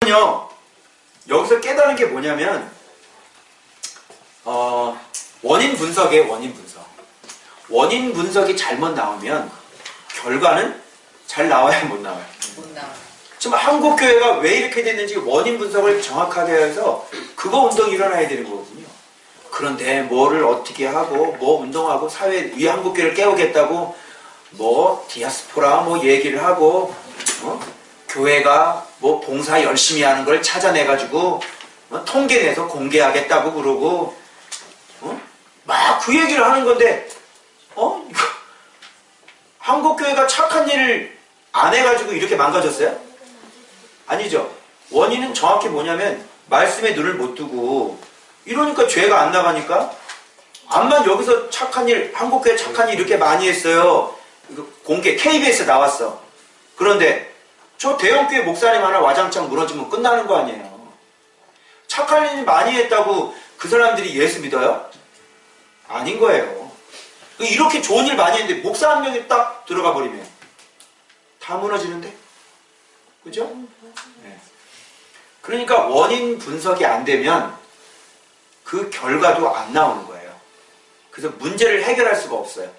요 여기서 깨달은 게 뭐냐면 원인 분석이에요. 원인 분석이 잘못 나오면 결과는 잘 나와야 못 나와요. 못 나와. 지금 한국교회가 왜 이렇게 됐는지 원인 분석을 정확하게 해서 그거 운동이 일어나야 되는 거거든요. 그런데 뭐를 어떻게 하고 뭐 운동하고 사회 위 한국교회를 깨우겠다고 뭐 디아스포라 뭐 얘기를 하고 교회가 뭐 봉사 열심히 하는 걸 찾아내가지고 통계내서 공개하겠다고 그러고 막 그 얘기를 하는 건데 이거 한국교회가 착한 일을 안 해가지고 이렇게 망가졌어요? 아니죠. 원인은 정확히 뭐냐면 말씀에 눈을 못 두고 이러니까 죄가 안 나가니까 암만 여기서 착한 일, 한국교회 착한 일 이렇게 많이 했어요. 공개 KBS에 나왔어. 그런데 저 대형교회 목사님 하나 와장창 무너지면 끝나는 거 아니에요. 착한 일 많이 했다고 그 사람들이 예수 믿어요? 아닌 거예요. 이렇게 좋은 일 많이 했는데 목사 한 명이 딱 들어가 버리면 다 무너지는데? 그죠? 네. 그러니까 원인 분석이 안 되면 그 결과도 안 나오는 거예요. 그래서 문제를 해결할 수가 없어요.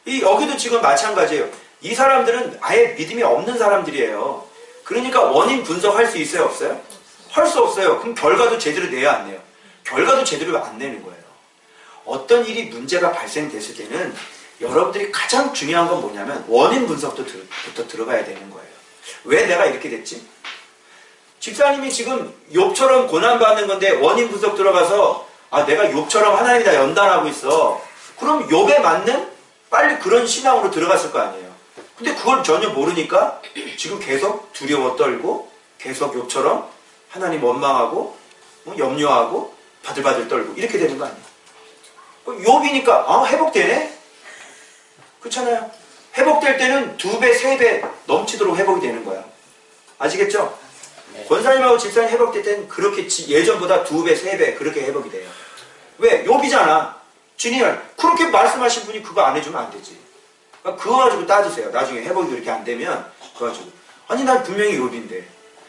여기도 지금 마찬가지예요. 이 사람들은 아예 믿음이 없는 사람들이에요. 그러니까 원인 분석할 수 있어요? 없어요? 할 수 없어요. 그럼 결과도 제대로 내야 안 내요? 결과도 제대로 안 내는 거예요. 어떤 일이 문제가 발생됐을 때는 여러분들이 가장 중요한 건 뭐냐면 원인 분석부터 들어가야 되는 거예요. 왜 내가 이렇게 됐지? 집사님이 지금 욥처럼 고난받는 건데 원인 분석 들어가서 내가 욥처럼 하나님이다 연단하고 있어. 그럼 욥에 맞는 빨리 그런 신앙으로 들어갔을 거 아니에요. 근데 그걸 전혀 모르니까 지금 계속 두려워 떨고 계속 욥처럼 하나님 원망하고 염려하고 바들바들 떨고 이렇게 되는 거 아니에요. 욥이니까 회복되네? 그렇잖아요. 회복될 때는 2배, 3배 넘치도록 회복이 되는 거야. 아시겠죠? 네. 권사님하고 집사님 회복될 때는 그렇게 예전보다 2배, 3배 그렇게 회복이 돼요. 왜? 욥이잖아. 주님, 그렇게 말씀하신 분이 그거 안 해주면 안 되지. 그거 가지고 따지세요. 나중에 회복이 그렇게 안 되면 그거 가지고. 아니 난 분명히 욥인데.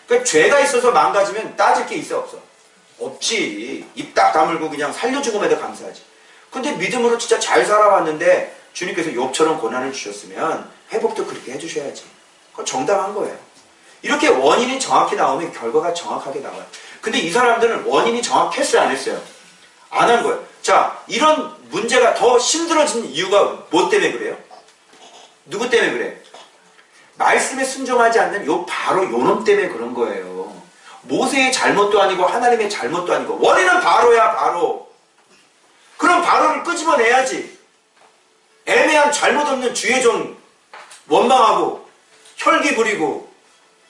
그러니까 죄가 있어서 망가지면 따질 게 있어 없어? 없지. 입 딱 다물고 그냥 살려주고만 감사하지. 근데 믿음으로 진짜 잘 살아왔는데 주님께서 욥처럼 고난을 주셨으면 회복도 그렇게 해주셔야지. 그거 정당한 거예요. 이렇게 원인이 정확히 나오면 결과가 정확하게 나와요. 근데 이 사람들은 원인이 정확했어요? 안 했어요? 안 한 거예요. 자, 이런 문제가 더 힘들어진 이유가 뭐 때문에 그래요? 누구 때문에 그래? 말씀에 순종하지 않는 바로 요놈 때문에 그런 거예요. 모세의 잘못도 아니고 하나님의 잘못도 아니고 원인은 바로야 바로. 그럼 바로를 끄집어내야지. 애매한 잘못 없는 주의 종 원망하고 혈기 부리고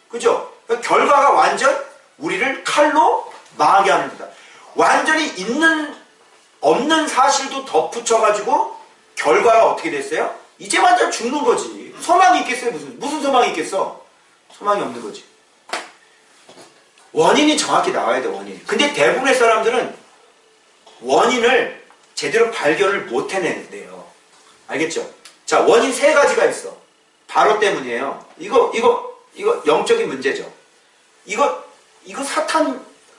그죠? 그러니까 결과가 완전 우리를 칼로 망하게 하는 거다. 완전히 있는 없는 사실도 덧붙여가지고 결과가 어떻게 됐어요? 이제 완전 죽는 거지. 소망이 있겠어요? 무슨 소망이 있겠어? 소망이 없는 거지. 원인이 정확히 나와야 돼. 원인. 근데 대부분의 사람들은 원인을 제대로 발견을 못 해낸대요. 알겠죠? 자, 원인 3가지가 있어. 바로 때문이에요. 이거 영적인 문제죠. 이거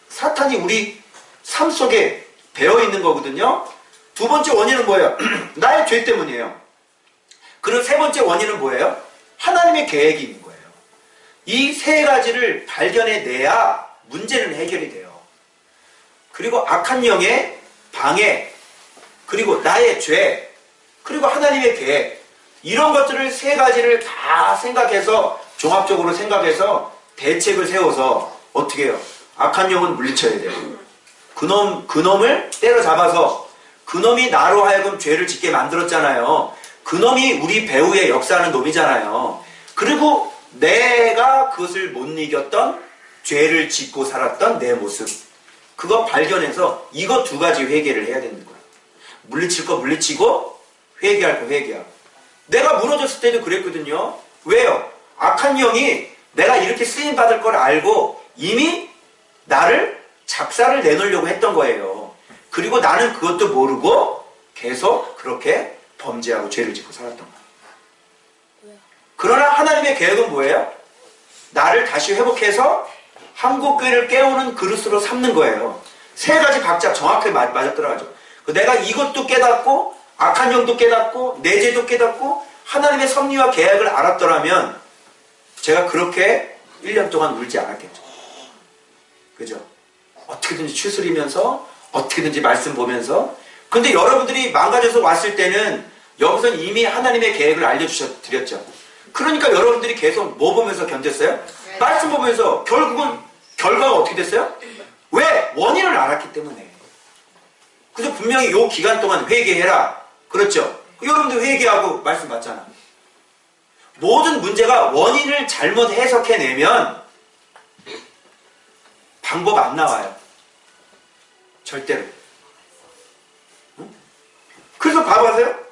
사탄이 우리 삶 속에 배어 있는 거거든요. 2번째 원인은 뭐예요? 나의 죄 때문이에요. 그리고 3번째 원인은 뭐예요? 하나님의 계획이 있는 거예요. 이 3가지를 발견해내야 문제는 해결이 돼요. 그리고 악한 영의 방해, 그리고 나의 죄, 그리고 하나님의 계획, 이런 것들을 3가지를 다 생각해서 종합적으로 생각해서 대책을 세워서 어떻게 해요? 악한 영은 물리쳐야 돼요. 그놈을 때려잡아서 그놈이 나로 하여금 죄를 짓게 만들었잖아요. 그놈이 우리 배후에 역사하는 놈이잖아요. 그리고 내가 그것을 못 이겼던 죄를 짓고 살았던 내 모습, 그거 발견해서 이거 2가지 회개를 해야 되는 거야. 물리칠 거 물리치고 회개할 거 회개하고. 내가 무너졌을 때도 그랬거든요. 왜요? 악한 영이 내가 이렇게 쓰임받을 걸 알고 이미 나를 작사를 내놓으려고 했던 거예요. 그리고 나는 그것도 모르고 계속 그렇게 범죄하고 죄를 짓고 살았던 거예요. 그러나 하나님의 계획은 뭐예요? 나를 다시 회복해서 한국교회를 깨우는 그릇으로 삼는 거예요. 세 가지 박자 정확하게 맞아들어가죠. 내가 이것도 깨닫고 악한 영도 깨닫고 내재도 깨닫고 하나님의 섭리와 계약을 알았더라면 제가 그렇게 1년 동안 울지 않았겠죠. 그죠? 어떻게든지 추스리면서 어떻게든지 말씀 보면서. 근데 여러분들이 망가져서 왔을 때는 여기서는 이미 하나님의 계획을 알려드렸죠. 그러니까 여러분들이 계속 뭐 보면서 견뎠어요? 말씀 보면서. 결국은 결과가 어떻게 됐어요? 왜? 원인을 알았기 때문에. 그래서 분명히 요 기간 동안 회개해라. 그렇죠? 여러분들 회개하고 말씀 받잖아. 모든 문제가 원인을 잘못 해석해내면 방법 안 나와요. 절대로. 응? 그래서 봐보세요.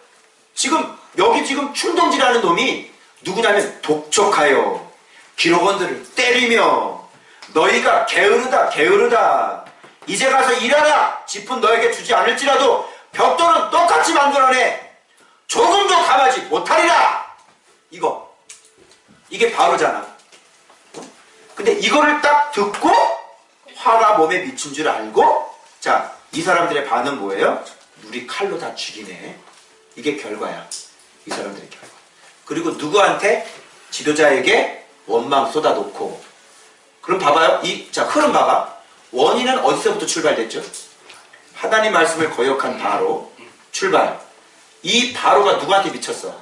여기 지금 충동질하는 놈이 누구냐면 독촉하여 기록원들을 때리며 너희가 게으르다 이제 가서 일하라 짚은 너에게 주지 않을지라도 벽돌은 똑같이 만들어내 조금도 감하지 못하리라. 이게 바로잖아. 근데 이거를 딱 듣고 화가 몸에 미친 줄 알고 자, 이 사람들의 반응 뭐예요? 우리 칼로 다 죽이네. 이게 결과야. 이 사람들의 결과. 그리고 누구한테? 지도자에게 원망 쏟아놓고. 그럼 봐봐요. 자, 흐름 봐봐. 원인은 어디서부터 출발됐죠? 하나님 말씀을 거역한 바로 출발. 이 바로가 누구한테 미쳤어?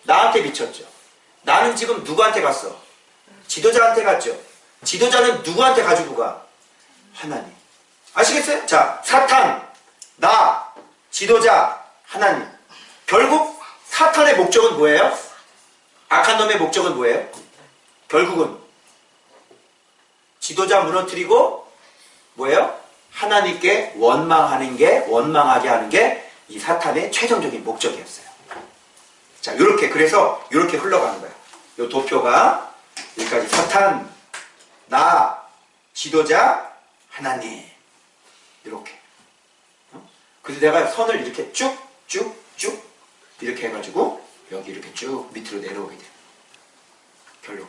나한테 미쳤죠. 나는 지금 누구한테 갔어? 지도자한테 갔죠. 지도자는 누구한테 가지고 가? 하나님. 아시겠어요? 자, 사탄, 나, 지도자, 하나님. 결국 사탄의 목적은 뭐예요? 악한 놈의 목적은 뭐예요? 결국은 지도자 무너뜨리고 뭐예요? 하나님께 원망하게 하는 게 이 사탄의 최종적인 목적이었어요. 자, 그래서 이렇게 흘러가는 거예요. 이 도표가 여기까지 사탄, 나, 지도자, 하나님. 이렇게. 그래서 내가 선을 이렇게 쭉 이렇게 해가지고 여기 이렇게 쭉 밑으로 내려오게 돼요. 결론.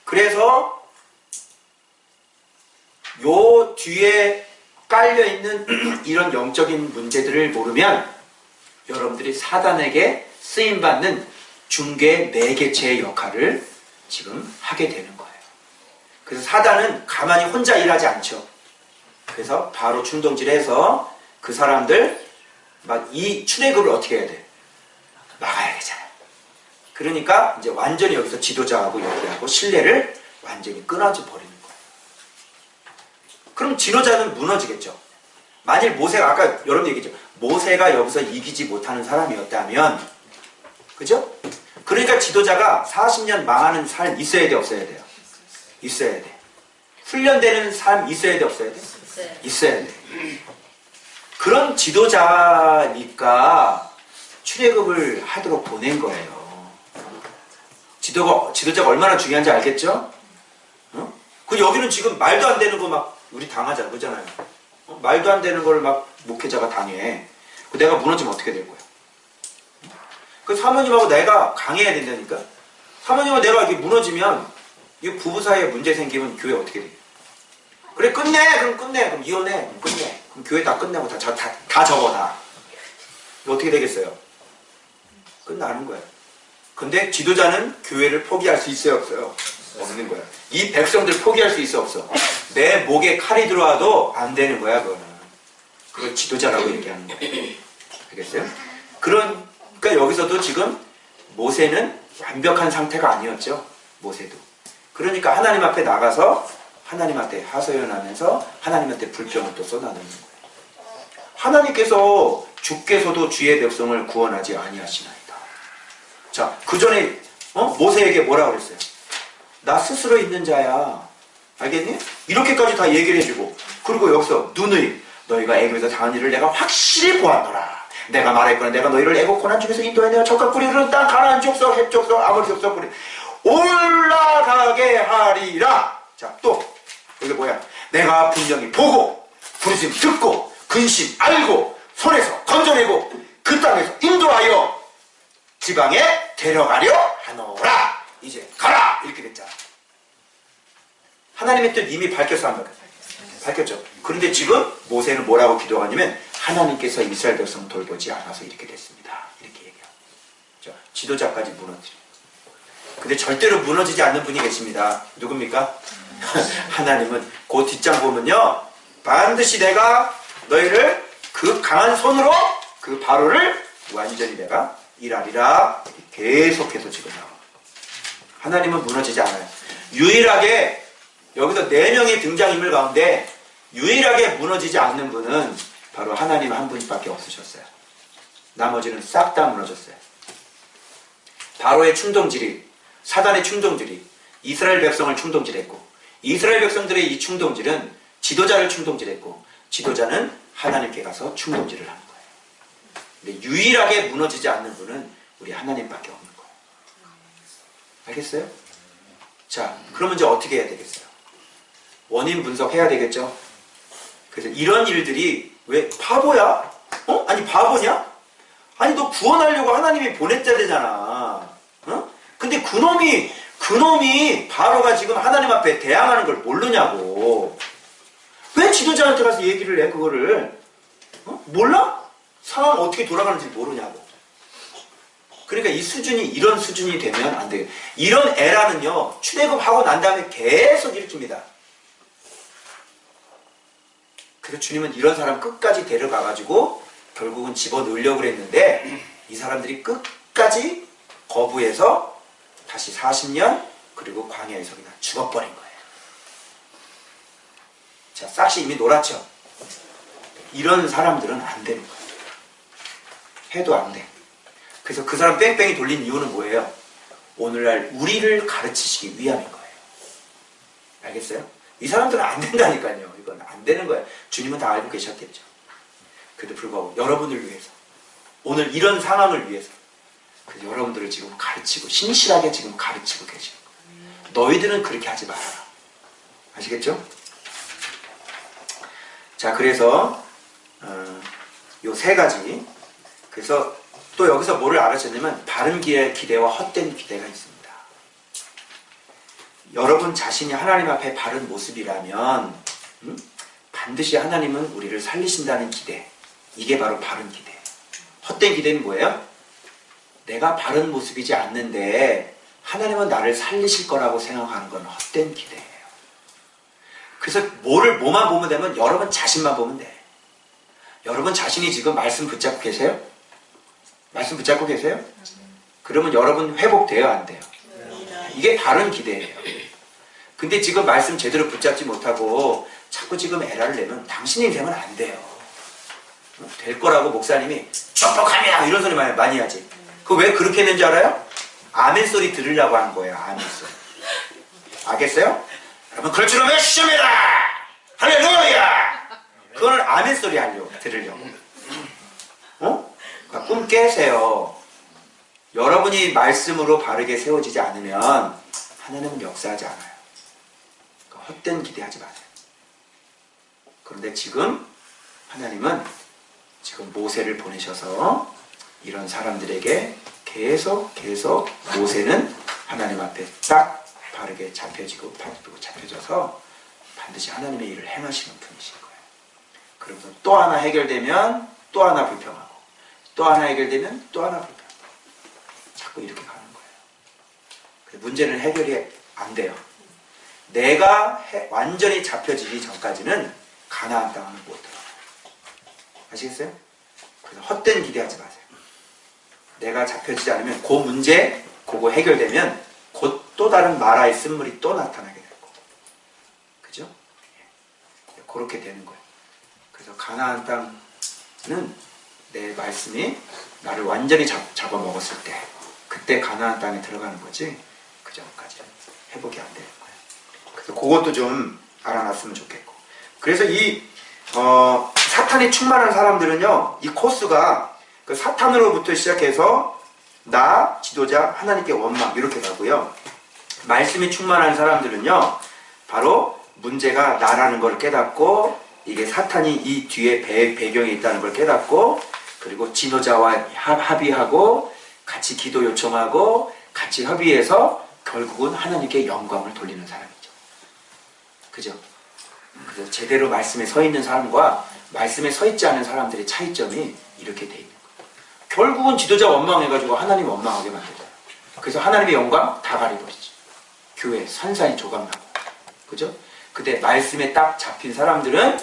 그래서 요 뒤에 깔려있는 이런 영적인 문제들을 모르면 여러분들이 사단에게 쓰임받는 중개 매개체의 역할을 지금 하게 되는 거예요. 그래서 사단은 가만히 혼자 일하지 않죠. 그래서 바로 충동질해서 그 사람들 막 이 출애굽을 어떻게 해야 돼? 막아야 되잖아요. 그러니까 이제 완전히 여기서 지도자하고 여기하고 신뢰를 완전히 끊어져 버리는 거예요. 그럼 지도자는 무너지겠죠. 만일 모세가 아까 여러분 얘기했죠. 모세가 여기서 이기지 못하는 사람이었다면, 그죠? 그러니까 지도자가 40년 망하는 삶 있어야 돼, 없어야 돼요? 있어야 돼. 훈련되는 삶 있어야 돼, 없어야 돼? 있어야 돼. 그런 지도자니까 출애굽을 하도록 보낸 거예요. 지도자가 얼마나 중요한지 알겠죠? 어? 그 여기는 지금 말도 안 되는 거 막 우리 당하잖아, 그러잖아요. 말도 안 되는 걸 막 목회자가 당해. 내가 무너지면 어떻게 될 거야? 그 사모님하고 내가 강해야 된다니까. 사모님하고 내가 이렇게 무너지면 이 부부 사이에 문제 생기면 교회 어떻게 돼? 그래 끝내! 그럼 끝내! 그럼 이혼해! 그럼 끝내! 그럼 교회 다 끝내고 다 접어 다. 어떻게 되겠어요? 끝나는 거야. 근데 지도자는 교회를 포기할 수 있어요, 없어요? 없는 거야. 이 백성들 포기할 수 있어, 없어? 내 목에 칼이 들어와도 안 되는 거야, 그거는. 그걸 지도자라고 얘기하는 거야. 알겠어요? 그러니까 여기서도 지금 모세는 완벽한 상태가 아니었죠. 모세도. 그러니까 하나님 앞에 나가서 하나님한테 하소연하면서 하나님한테 불평을 또 쏟아내는 거예요. 하나님께서 주께서도 주의 백성을 구원하지 아니하시나이다. 자, 그 전에 모세에게 뭐라 그랬어요? 나 스스로 있는 자야. 알겠니? 이렇게까지 다 얘기를 해주고, 그리고 여기서 너희가 애굽에서 당한 일을 내가 확실히 보았노라. 내가 말했거나 내가 너희를 애굽 고난 중에서 인도해 내가 적각 뿌리 흐르는 땅 가나안 족속 헷 족속 아모리 족속 뿌리 올라가게 하리라. 자, 또 여기 뭐야? 내가 분명히 보고 부르심 듣고 근심 알고 손에서 건져내고 그 땅에서 인도하여 지방에 데려가려 하노라. 이제 가라! 이렇게 됐잖아. 하나님의 뜻 이미 밝혔어, 안 밝혔어? 밝혔죠. 그런데 지금 모세는 뭐라고 기도하냐면 하나님께서 이스라엘 백성을 돌보지 않아서 이렇게 됐습니다. 이렇게 얘기해요. 자, 지도자까지 무너뜨려. 근데 절대로 무너지지 않는 분이 계십니다. 누굽니까? 하나님은 그 뒷장 보면요, 반드시 내가 너희를 그 강한 손으로 그 바로를 완전히 내가 일하리라. 계속해서 지금 나와. 하나님은 무너지지 않아요. 유일하게 여기서 4명의 등장인물 가운데 유일하게 무너지지 않는 분은 바로 하나님 한 분밖에 없으셨어요. 나머지는 싹 다 무너졌어요. 바로의 충동질이, 사단의 충동질이 이스라엘 백성을 충동질했고, 이스라엘 백성들의 이 충동질은 지도자를 충동질했고, 지도자는 하나님께 가서 충동질을 하는 거예요. 근데 유일하게 무너지지 않는 분은 우리 하나님밖에 없는 거예요. 알겠어요? 자, 그러면 이제 어떻게 해야 되겠어요? 원인 분석해야 되겠죠? 그래서 이런 일들이 왜 바보야? 아니 바보냐? 아니 너 구원하려고 하나님이 보냈자잖아. 근데 그놈이 바로가 지금 하나님 앞에 대항하는 걸 모르냐고. 왜 지도자한테 가서 얘기를 해 그거를? 몰라? 상황 어떻게 돌아가는지 모르냐고. 그러니까 이 수준이 이런 수준이 되면 안 돼요. 이런 에라는요, 출애굽하고 난 다음에 계속 일으킵니다. 그래서 주님은 이런 사람 끝까지 데려가가지고 결국은 집어넣으려고 그랬는데 이 사람들이 끝까지 거부해서 다시 40년 그리고 광야에서 그냥 죽어버린 거예요. 자, 싹시 이미 놀았죠. 이런 사람들은 안 되는 거예요. 해도 안 돼. 그래서 그 사람 뺑뺑이 돌린 이유는 뭐예요? 오늘날 우리를 가르치시기 위함인 거예요. 알겠어요? 이 사람들은 안 된다니까요. 이건 안 되는 거예요. 주님은 다 알고 계셨겠죠. 그래도 불구하고 여러분을 위해서, 오늘 이런 상황을 위해서 그래서 여러분들을 지금 가르치고, 신실하게 지금 가르치고 계시는 거예요. 너희들은 그렇게 하지 말아라. 아시겠죠? 자, 그래서 요 3가지. 그래서 또 여기서 뭐를 알아챘냐면 바른 기대와 헛된 기대가 있습니다. 여러분 자신이 하나님 앞에 바른 모습이라면 반드시 하나님은 우리를 살리신다는 기대, 이게 바로 바른 기대예요. 헛된 기대는 뭐예요? 내가 바른 모습이지 않는데 하나님은 나를 살리실 거라고 생각하는 건 헛된 기대예요. 그래서 뭐만 보면 되면 여러분 자신만 보면 돼. 여러분 자신이 지금 말씀 붙잡고 계세요? 말씀 붙잡고 계세요? 그러면 여러분 회복돼요, 안 돼요? 이게 바른 기대예요. 근데 지금 말씀 제대로 붙잡지 못하고 자꾸 지금 에라를 내면 당신 인생은 안 돼요. 될 거라고 목사님이 축복합니다 이런 소리 많이 하지. 그거 왜 그렇게 했는지 알아요? 아멘 소리 들으려고 한 거예요. 아멘 소리. 알겠어요? 여러분 그럴 줄은 믿습니다. 할렐루야. 그거는 아멘 소리 들으려고. 그러니까 꿈 깨세요. 여러분이 말씀으로 바르게 세워지지 않으면 하나님은 역사하지 않아요. 그러니까 헛된 기대하지 마세요. 그런데 지금 하나님은 지금 모세를 보내셔서 이런 사람들에게 계속 모세는 하나님 앞에 딱 바르게 잡혀져서 반드시 하나님의 일을 행하시는 분이신 거예요. 그러면서 또 하나 해결되면 또 하나 불평하고, 또 하나 해결되면 또 하나 불평하고, 자꾸 이렇게 가는 거예요. 문제는 해결이 안 돼요. 내가 완전히 잡혀지기 전까지는 가나안 땅을 못 들어가요. 아시겠어요? 그래서 헛된 기대하지 마세요. 내가 잡혀지지 않으면 그 문제, 그거 해결되면 곧 또 다른 마라의 쓴물이 또 나타나게 될 거고. 그죠? 그렇게 되는 거예요. 그래서 가나안 땅은 내 말씀이 나를 완전히 잡아먹었을 때, 그때 가나안 땅에 들어가는 거지, 그 전까지 회복이 안 되는 거예요. 그래서 그것도 좀 알아놨으면 좋겠고. 그래서 이 사탄이 충만한 사람들은요, 이 코스가 그 사탄으로부터 시작해서 나, 지도자, 하나님께 원망 이렇게 가고요. 말씀이 충만한 사람들은요, 바로 문제가 나라는 걸 깨닫고, 이게 사탄이 이 뒤에 배경에 있다는 걸 깨닫고, 그리고 지도자와 합의하고 같이 기도 요청하고 같이 협의해서 결국은 하나님께 영광을 돌리는 사람이죠. 그죠? 그래서 제대로 말씀에 서 있는 사람과 말씀에 서 있지 않은 사람들의 차이점이 이렇게 돼 있는 거예요. 결국은 지도자 원망해가지고 하나님 원망하게 만들어요. 그래서 하나님의 영광 다 가려버리지. 교회 산산이 조각나고. 그죠? 근데 말씀에 딱 잡힌 사람들은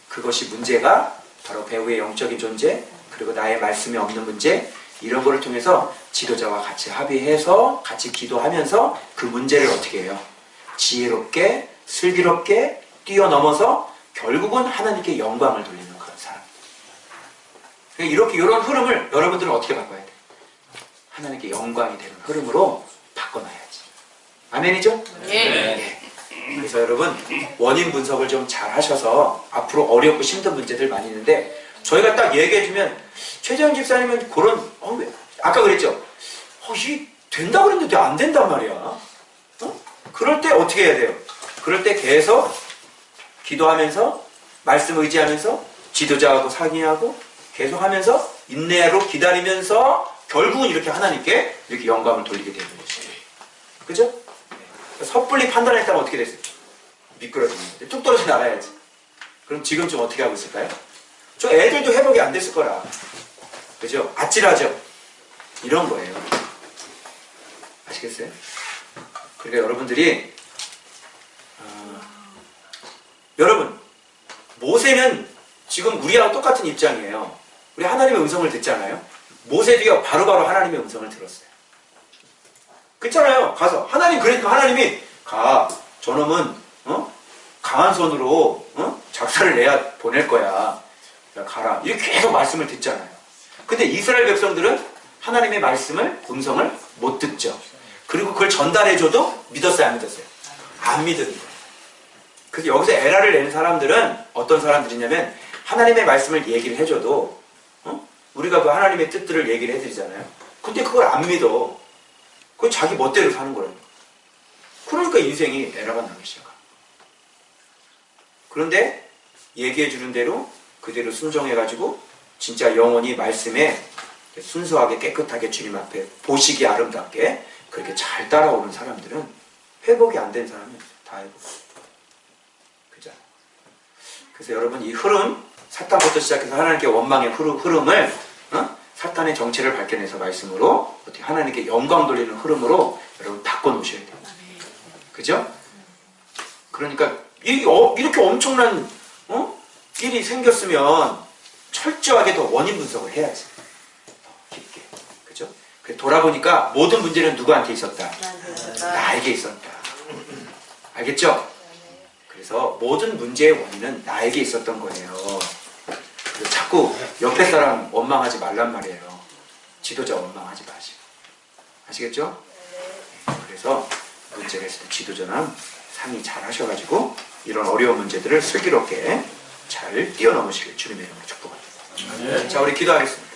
그것이 문제가 바로 배우의 영적인 존재, 그리고 나의 말씀에 없는 문제, 이런 거를 통해서 지도자와 같이 합의해서 같이 기도하면서 그 문제를 어떻게 해요? 지혜롭게, 슬기롭게 뛰어넘어서 결국은 하나님께 영광을 돌리는 그런 사람. 이렇게 이런 흐름을 여러분들은 어떻게 바꿔야 돼요? 하나님께 영광이 되는 흐름으로 바꿔놔야지. 아멘이죠? 네. 그래서 여러분 원인 분석을 좀 잘 하셔서 앞으로 어렵고 힘든 문제들 많이 있는데 저희가 딱 얘기해주면 최재형 집사님은 그런 아까 그랬죠? 이 된다 그랬는데 안 된단 말이야. 그럴 때 어떻게 해야 돼요? 그럴 때 계속 기도하면서 말씀 의지하면서 지도자하고 상의하고 계속 하면서 인내로 기다리면서 결국은 이렇게 하나님께 이렇게 영광을 돌리게 되는 것이에요. 그죠? 섣불리 판단했다면 어떻게 됐어요? 미끄러지는 거죠. 뚝 떨어져 나가야지. 그럼 지금 좀 어떻게 하고 있을까요? 저 애들도 회복이 안 됐을 거라. 그죠? 아찔하죠? 이런 거예요. 아시겠어요? 그러니까 여러분들이 여러분 모세는 지금 우리랑 똑같은 입장이에요. 우리 하나님의 음성을 듣잖아요. 모세도요 바로바로 하나님의 음성을 들었어요. 그렇잖아요. 가서 하나님 그러니까 하나님이 가 저놈은 강한 손으로 작사를 내야 보낼 거야. 야, 가라. 이렇게 계속 말씀을 듣잖아요. 근데 이스라엘 백성들은 하나님의 말씀을 음성을 못 듣죠. 그리고 그걸 전달해줘도 믿었어요, 안 믿었어요? 안 믿는 거예요. 그래서 여기서 에라를 내는 사람들은 어떤 사람들이냐면 하나님의 말씀을 얘기를 해줘도 우리가 그 하나님의 뜻들을 얘기를 해드리잖아요. 근데 그걸 안 믿어. 그건 자기 멋대로 사는 거예요. 그러니까 인생이 에라가 나기 시작합니다. 그런데 얘기해주는 대로 그대로 순종해가지고 진짜 영원히 말씀에 순수하게 깨끗하게 주님 앞에 보시기 아름답게 그렇게 잘 따라오는 사람들은 회복이 안 된 사람이 다 회복. 그죠? 그래서 여러분 이 흐름 사탄부터 시작해서 하나님께 원망의 흐름을 사탄의 정체를 밝혀내서 말씀으로 어떻게 하나님께 영광 돌리는 흐름으로 여러분 바꿔놓으셔야 돼요. 그죠? 그러니까 이렇게 엄청난 일이 생겼으면 철저하게 더 원인 분석을 해야지. 더 깊게. 그죠? 돌아보니까 모든 문제는 누구한테 있었다? 나에게 있었다. 알겠죠? 그래서 모든 문제의 원인은 나에게 있었던 거예요. 자꾸 옆에 사람 원망하지 말란 말이에요. 지도자 원망하지 마시고. 아시겠죠? 그래서 문제가 있을 때 지도자는 상의 잘 하셔가지고 이런 어려운 문제들을 슬기롭게 잘 뛰어넘으시길 주님의 이름으로 축복합니다. 자, 우리 기도하겠습니다.